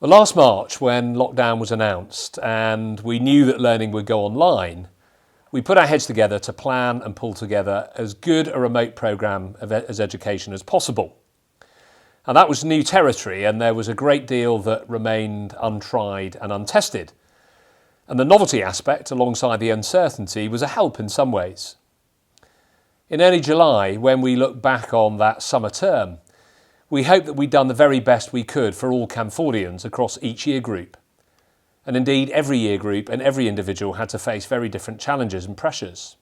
Well, last March, when lockdown was announced and we knew that learning would go online, we put our heads together to plan and pull together as good a remote programme as education as possible. And that was new territory, and there was a great deal that remained untried and untested. And the novelty aspect, alongside the uncertainty, was a help in some ways. In early July, when we look back on that summer term, we hoped that we'd done the very best we could for all Canfordians across each year group. And indeed, every year group and every individual had to face very different challenges and pressures.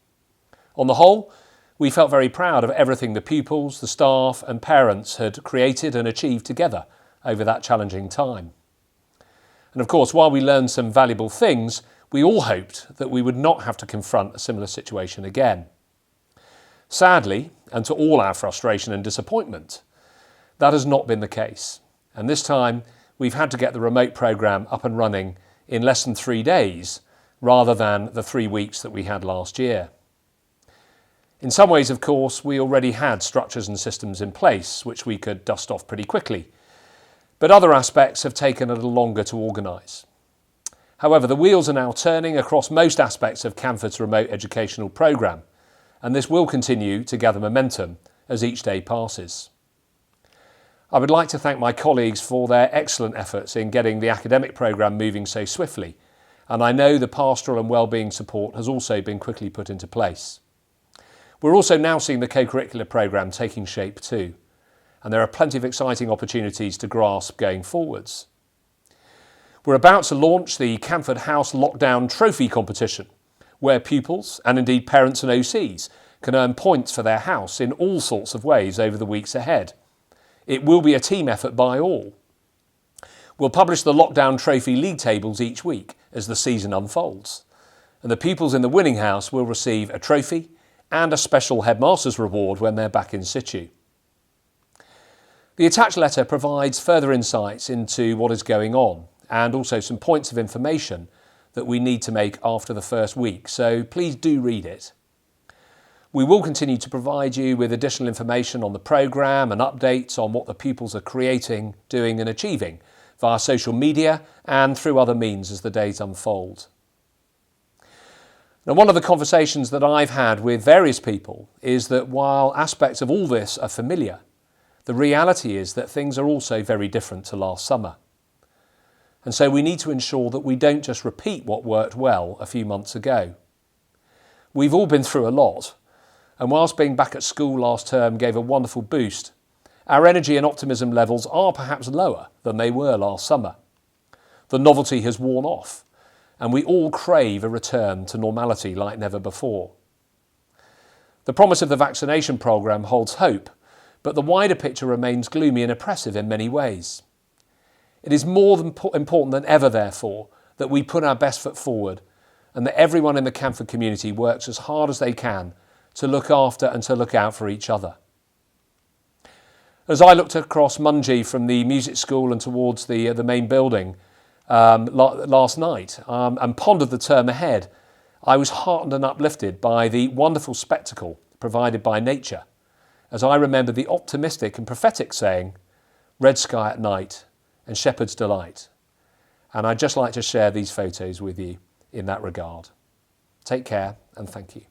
On the whole, we felt very proud of everything the pupils, the staff and parents had created and achieved together over that challenging time. And of course, while we learned some valuable things, we all hoped that we would not have to confront a similar situation again. Sadly, and to all our frustration and disappointment, that has not been the case. And this time, we've had to get the remote programme up and running in less than 3 days, rather than the 3 weeks that we had last year. In some ways, of course, we already had structures and systems in place, which we could dust off pretty quickly. But other aspects have taken a little longer to organise. However, the wheels are now turning across most aspects of Canford's remote educational programme, and this will continue to gather momentum as each day passes. I would like to thank my colleagues for their excellent efforts in getting the academic programme moving so swiftly, and I know the pastoral and wellbeing support has also been quickly put into place. We're also now seeing the co-curricular programme taking shape too, and there are plenty of exciting opportunities to grasp going forwards. We're about to launch the Canford House Lockdown Trophy competition, where pupils, and indeed parents and OCs, can earn points for their house in all sorts of ways over the weeks ahead. It will be a team effort by all. We'll publish the Lockdown Trophy league tables each week as the season unfolds, and the pupils in the winning house will receive a trophy and a special Headmaster's reward when they're back in situ. The attached letter provides further insights into what is going on and also some points of information that we need to make after the first week, so please do read it. We will continue to provide you with additional information on the programme and updates on what the pupils are creating, doing and achieving via social media and through other means as the days unfold. Now, one of the conversations that I've had with various people is that while aspects of all this are familiar, the reality is that things are also very different to last summer. And so we need to ensure that we don't just repeat what worked well a few months ago. We've all been through a lot. And whilst being back at school last term gave a wonderful boost, our energy and optimism levels are perhaps lower than they were last summer. The novelty has worn off, and we all crave a return to normality like never before. The promise of the vaccination programme holds hope, but the wider picture remains gloomy and oppressive in many ways. It is more important than ever, therefore, that we put our best foot forward and that everyone in the Canford community works as hard as they can to look after and to look out for each other. As I looked across Mungie from the music school and towards the main building last night and pondered the term ahead, I was heartened and uplifted by the wonderful spectacle provided by nature, as I remember the optimistic and prophetic saying, "Red sky at night and shepherd's delight." And I'd just like to share these photos with you in that regard. Take care and thank you.